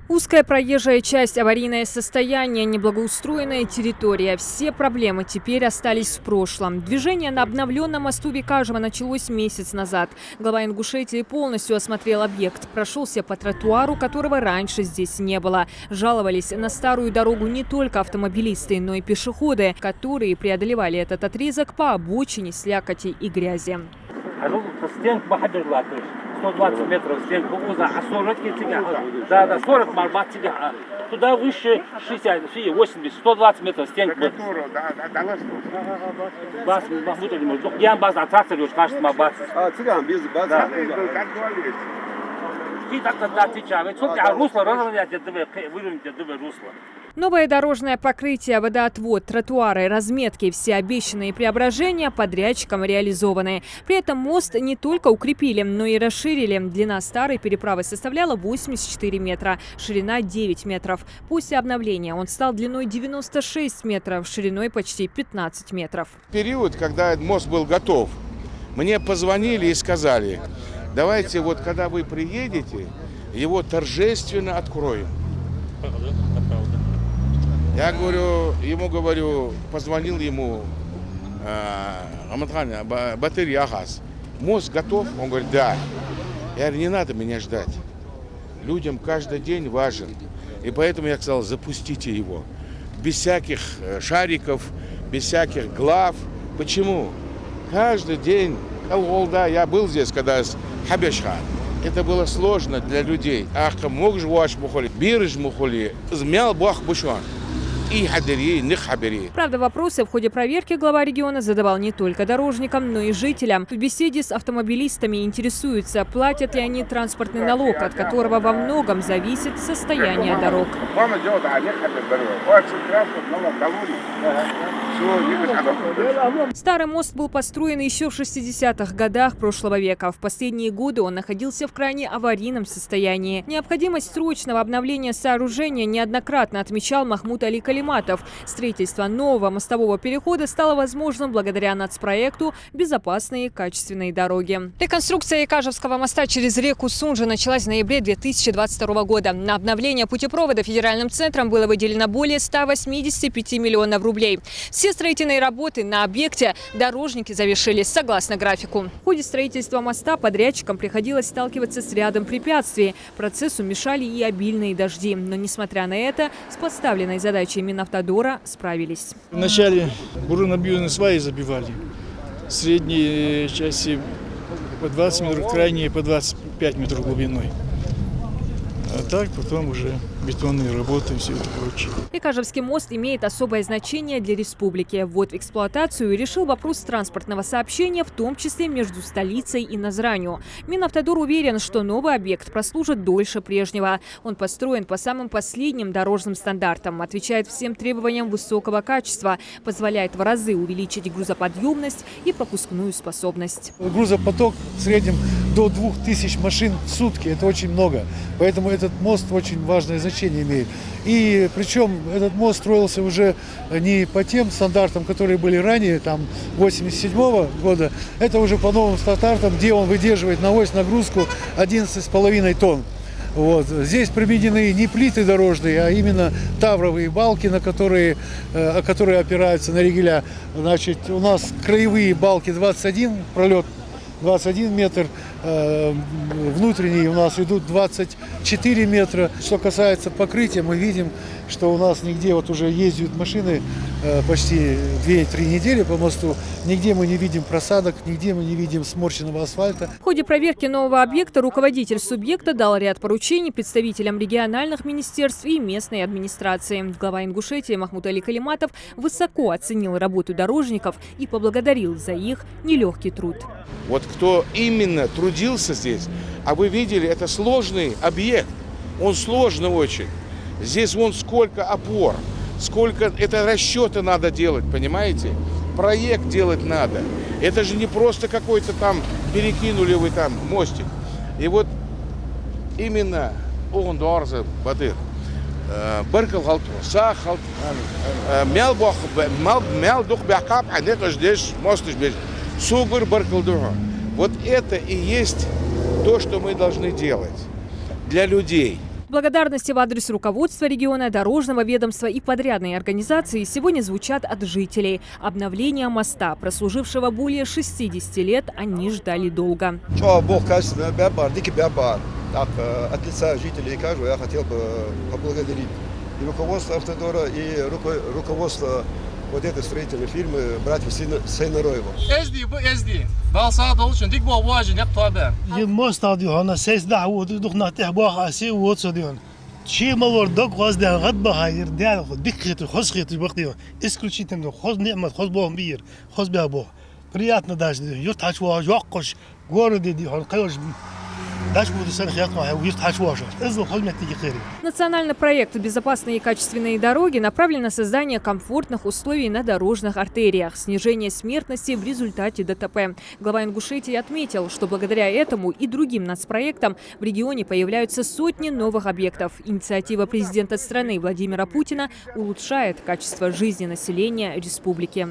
Узкая проезжая часть, аварийное состояние, неблагоустроенная территория. Все проблемы теперь остались в прошлом. Движение на обновленном мосту Викажева началось месяц назад. Глава Ингушетии полностью осмотрел объект. Прошелся по тротуару, которого раньше здесь не было. Жаловались на старую дорогу не только автомобилисты, но и пешеходы, которые преодолевали этот отрезок по обочине слякоти и грязи. 120 метров стенка уза, а 40 да, 40 марбат туда выше 60, 80, 120 метров стенка. Бас Махмуд не может. Я бас аттрактор уж кажется марбат. А цыган без база. И так отвечаю. Сколько русло разровнять, выровнять русло. Новое дорожное покрытие, водоотвод, тротуары, разметки – все обещанные преображения подрядчикам реализованы. При этом мост не только укрепили, но и расширили. Длина старой переправы составляла 84 метра, ширина 9 метров. После обновления он стал длиной 96 метров, шириной почти 15 метров. В период, когда мост был готов, мне позвонили и сказали: давайте вот когда вы приедете, его торжественно откроем. Я позвонил ему, Батырь Ягаз, мост готов? Он говорит, да. Я говорю, не надо меня ждать. Людям каждый день важен. И поэтому я сказал, запустите его. Без всяких шариков, без всяких глав. Почему? Каждый день, я был здесь, когда с Хабешхан. Это было сложно для людей. Правда, вопросы в ходе проверки глава региона задавал не только дорожникам, но и жителям. В беседе с автомобилистами интересуются, платят ли они транспортный налог, от которого во многом зависит состояние дорог. Старый мост был построен еще в 60-х годах прошлого века. В последние годы он находился в крайне аварийном состоянии. Необходимость срочного обновления сооружения неоднократно отмечал Махмуд Али Калиматов. Строительство нового мостового перехода стало возможным благодаря нацпроекту «Безопасные и качественные дороги». Реконструкция Икажевского моста через реку Сунжа началась в ноябре 2022 года. На обновление путепровода федеральным центром было выделено более 185 миллионов рублей. Все строительные работы на объекте дорожники завершили согласно графику. В ходе строительства моста подрядчикам приходилось сталкиваться с рядом препятствий. Процессу мешали и обильные дожди. Но, несмотря на это, с поставленной задачей Минавтодора справились. Вначале бурно-набьюные сваи забивали. Средние части по 20 метров, крайние по 25 метров глубиной. А так потом уже бетонные работы и все это прочее. Икажевский мост имеет особое значение для республики. Ввод в эксплуатацию решил вопрос транспортного сообщения, в том числе между столицей и Назранью. Минавтодор уверен, что новый объект прослужит дольше прежнего. Он построен по самым последним дорожным стандартам, отвечает всем требованиям высокого качества, позволяет в разы увеличить грузоподъемность и пропускную способность. Грузопоток в среднем до 2000 машин в сутки. Это очень много. Поэтому этот мост очень важное значение имеет. И причем этот мост строился уже не по тем стандартам, которые были ранее, там 87 года. Это уже по новым стандартам, где он выдерживает на ось нагрузку 11,5 тонн. Вот. Здесь применены не плиты дорожные, а именно тавровые балки, которые опираются на ригеля. Значит, у нас краевые балки 21, пролет 21 метр, внутренние у нас идут 24 метра. Что касается покрытия, мы видим, что у нас нигде вот уже ездят машины почти 2-3 недели по мосту. Нигде мы не видим просадок, нигде мы не видим сморщенного асфальта. В ходе проверки нового объекта руководитель субъекта дал ряд поручений представителям региональных министерств и местной администрации. Глава Ингушетии Махмуд Али Калиматов высоко оценил работу дорожников и поблагодарил за их нелегкий труд. Вот кто именно трудился здесь, а вы видели, это сложный объект, он сложный очень. Здесь вон сколько опор, сколько это расчеты надо делать, понимаете? Проект делать надо. Это же не просто какой-то там перекинули вы там мостик. И вот именно он дорза Батыр. Баркал халту, сах халту, мял дух бяхкап, а не каждый мост бежит. Сугур баркал духа. Вот это и есть то, что мы должны делать для людей. Благодарности в адрес руководства региона, дорожного ведомства и подрядной организации сегодня звучат от жителей. Обновление моста, прослужившего более 60 лет, они ждали долго. Бог качественно, дикий бябар. Так, от лица жителей кажу, я хотел бы поблагодарить и руководство автодора, и руководство вот этой строительной фирмы братьев Сейнароева. الماست هذه هنا سيس دعوة دخنا تحبوا عسي وتصديون شيء ما وردك خاص ده غد بهاير ده خد بكرة خاص خيط الوقت اسكل شيء تنو خاص نعمة خاص بهم بير خاص بأبوه برياتنا داش يفتح شواج وقش جورد دي هون قيوش داش بود سنة خياطة ويفتح شواج إذا خاص نتيجة خيري. Национальный проект «Безопасные и качественные дороги» направлен на создание комфортных условий на дорожных артериях, снижение смертности в результате ДТП. Глава Ингушетии отметил, что благодаря этому и другим нацпроектам в регионе появляются сотни новых объектов. Инициатива президента страны Владимира Путина улучшает качество жизни населения республики.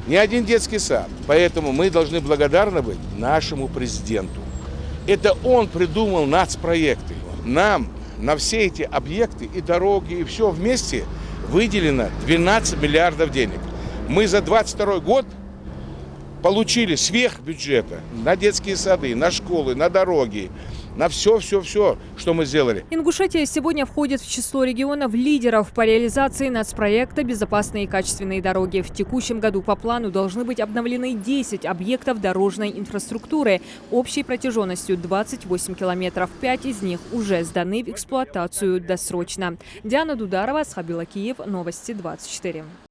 Не один детский сад. Поэтому мы должны благодарны быть нашему президенту. Это он придумал нацпроекты. Нам на все эти объекты и дороги, и все вместе выделено 12 миллиардов денег. Мы за 22 год получили сверх бюджета на детские сады, на школы, на дороги, на все, что мы сделали. Ингушетия сегодня входит в число регионов-лидеров по реализации нацпроекта «Безопасные и качественные дороги». В текущем году по плану должны быть обновлены 10 объектов дорожной инфраструктуры общей протяженностью 28 километров. 5 из них уже сданы в эксплуатацию досрочно. Диана Дударова, Асхаб Белакиев, Новости 24.